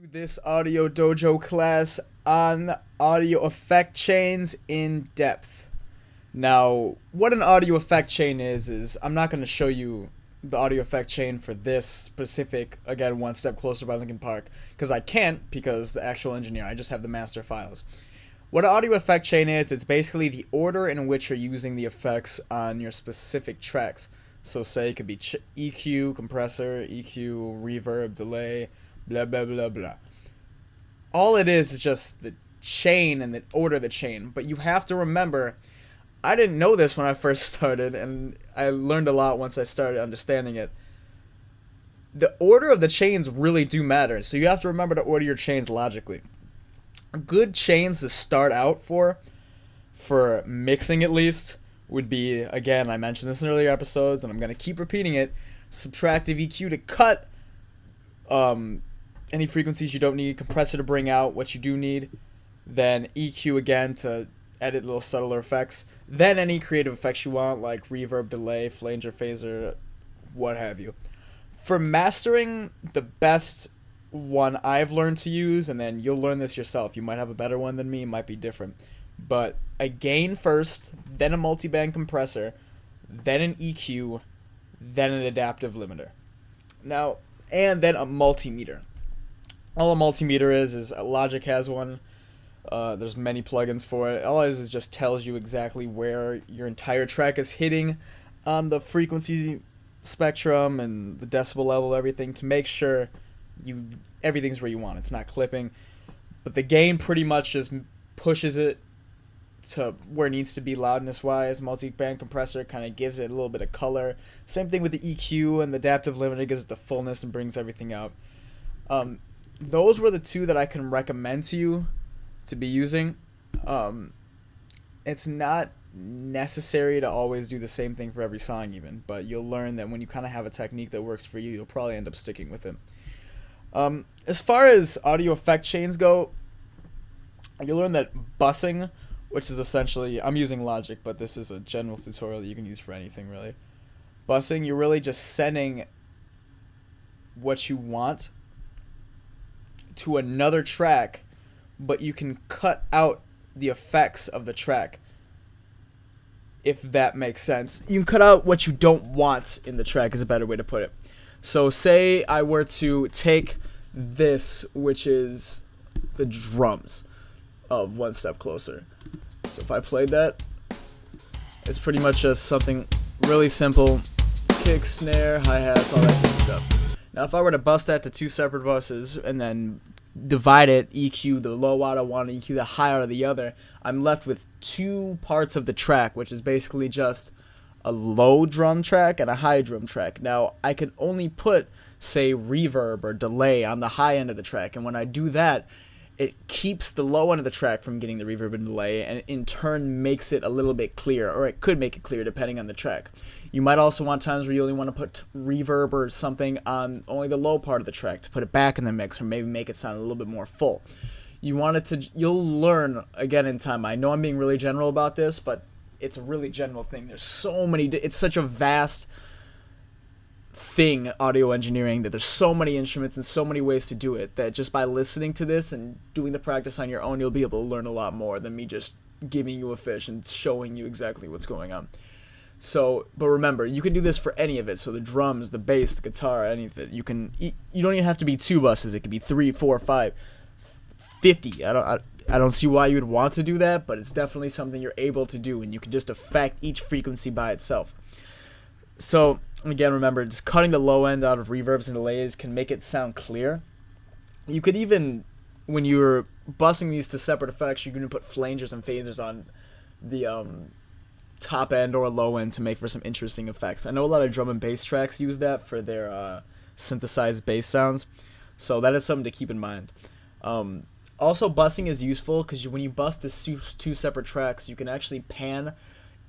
To this audio dojo class on audio effect chains in depth. Now, what an audio effect chain is I'm not going to show you the audio effect chain for this specific, again, One Step Closer by Linkin Park, because I can't, because the actual engineer, I just have the master files. What an audio effect chain is, it's basically the order in which you're using the effects on your specific tracks. So say it could be EQ, compressor, EQ, reverb, delay, blah blah blah blah. All it is just the chain and the order of the chain. But you have to remember, I didn't know this when I first started, and I learned a lot once I started understanding it. The order of the chains really do matter, so you have to remember to order your chains logically. Good chains to start out for mixing at least, would be, again, I mentioned this in earlier episodes, and I'm going to keep repeating it, subtractive EQ to cut any frequencies you don't need, compressor to bring out what you do need, then EQ again to edit little subtler effects, then any creative effects you want, like reverb, delay, flanger, phaser, what have you. For mastering, the best one I've learned to use, and then you'll learn this yourself, you might have a better one than me, it might be different, but a gain first, then a multiband compressor, then an EQ, then an adaptive limiter. Now, and then a multimeter. All a multimeter is Logic has one. There's many plugins for it. All it is just tells you exactly where your entire track is hitting on the frequency spectrum and the decibel level, everything, to make sure everything's where you want. It's not clipping. But the gain pretty much just pushes it to where it needs to be loudness wise. Multi-band compressor kind of gives it a little bit of color. Same thing with the EQ, and the adaptive limiter gives it the fullness and brings everything out. Those were the two that I can recommend to you to be using. It's not necessary to always do the same thing for every song even, but you'll learn that when you kind of have a technique that works for you, you'll probably end up sticking with it. As far as audio effect chains go, you'll learn that bussing, which is essentially, I'm using Logic, but this is a general tutorial that you can use for anything really. Bussing, you're really just sending what you want to another track, but you can cut out the effects of the track, if that makes sense. You can cut out what you don't want in the track is a better way to put it. So say I were to take this, which is the drums of One Step Closer. So if I played that, it's pretty much just something really simple: kick, snare, hi-hats, all that good stuff. Now if I were to bust that to two separate buses and then divide it, EQ the low out of one, EQ the high out of the other, I'm left with two parts of the track, which is basically just a low drum track and a high drum track. Now I could only put, say, reverb or delay on the high end of the track, and when I do that, it keeps the low end of the track from getting the reverb and delay, and in turn makes it a little bit clear, or it could make it clear depending on the track. You might also want times where you only want to put reverb or something on only the low part of the track to put it back in the mix, or maybe make it sound a little bit more full. You'll learn again in time. I know I'm being really general about this, but it's a really general thing. There's so many, it's such a vast thing, audio engineering, that there's so many instruments and so many ways to do it, that just by listening to this and doing the practice on your own, you'll be able to learn a lot more than me just giving you a fish and showing you exactly what's going on. So, but remember, you can do this for any of it. So the drums, the bass, the guitar, anything. You don't even have to be two buses. It could be 3, 4, 5, 50. I don't see why you would want to do that, but it's definitely something you're able to do, and you can just affect each frequency by itself. So again, remember, just cutting the low end out of reverbs and delays can make it sound clear. You could even, when you're bussing these to separate effects, you can put flangers and phasers on the top end or low end to make for some interesting effects. I know a lot of drum and bass tracks use that for their synthesized bass sounds, so that is something to keep in mind. Also, bussing is useful because when you bus to two separate tracks, you can actually pan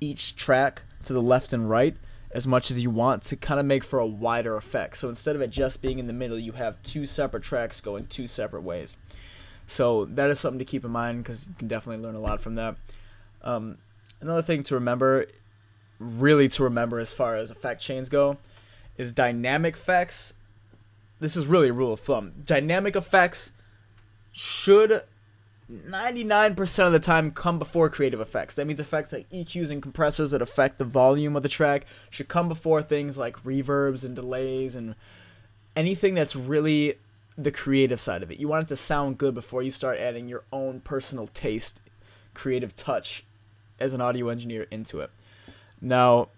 each track to the left and right as much as you want to kind of make for a wider effect. So instead of it just being in the middle, you have two separate tracks going two separate ways. So that is something to keep in mind because you can definitely learn a lot from that. Another thing to remember, really to remember as far as effect chains go, is dynamic effects this is really a rule of thumb. Dynamic effects should 99% of the time come before creative effects. That means effects like EQs and compressors that affect the volume of the track should come before things like reverbs and delays and anything that's really the creative side of it. You want it to sound good before you start adding your own personal taste, creative touch as an audio engineer into it. Now,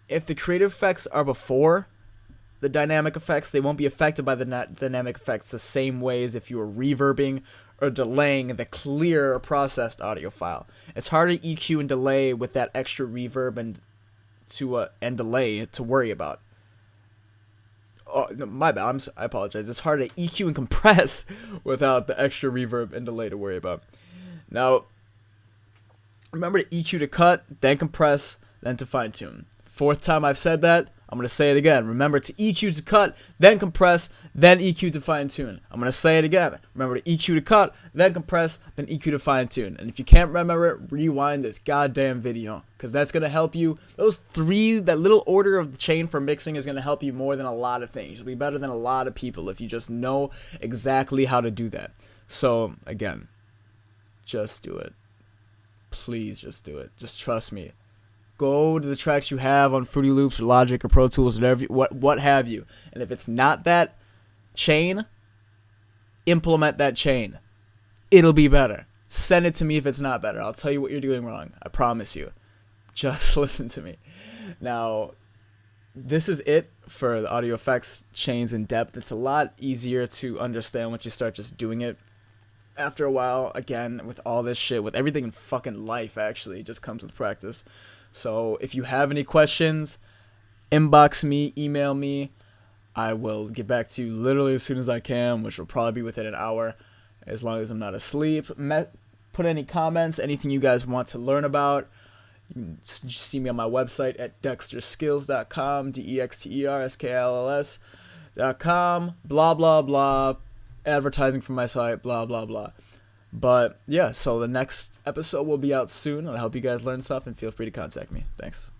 if the creative effects are before the dynamic effects, they won't be affected by the dynamic effects the same way as if you were reverbing or delaying the clear processed audio file. It's hard to EQ and delay with that extra reverb and delay to worry about. Oh, no, my bad. I apologize. It's hard to EQ and compress without the extra reverb and delay to worry about. Now, remember to EQ to cut, then compress, then to fine tune. Fourth time I've said that, I'm going to say it again. Remember to EQ to cut, then compress, then EQ to fine tune. I'm going to say it again. Remember to EQ to cut, then compress, then EQ to fine tune. And if you can't remember it, rewind this goddamn video, because that's going to help you. That little order of the chain for mixing is going to help you more than a lot of things. You'll be better than a lot of people if you just know exactly how to do that. So, again, just do it. Please just do it. Just trust me. Go to the tracks you have on Fruity Loops or Logic or Pro Tools, whatever, what have you. And if it's not that chain, implement that chain. It'll be better. Send it to me if it's not better. I'll tell you what you're doing wrong. I promise you. Just listen to me. Now, this is it for the audio effects chains in depth. It's a lot easier to understand once you start just doing it. After a while, again, with all this shit, with everything in fucking life, actually, it just comes with practice. So if you have any questions, inbox me, email me. I will get back to you literally as soon as I can, which will probably be within an hour, as long as I'm not asleep. Put any comments, anything you guys want to learn about. You can see me on my website at dexterskills.com, DEXTERSKILLS.com, blah, blah, blah. Advertising for my site, blah, blah, blah. But yeah, so the next episode will be out soon. I hope you guys learned stuff and feel free to contact me. Thanks.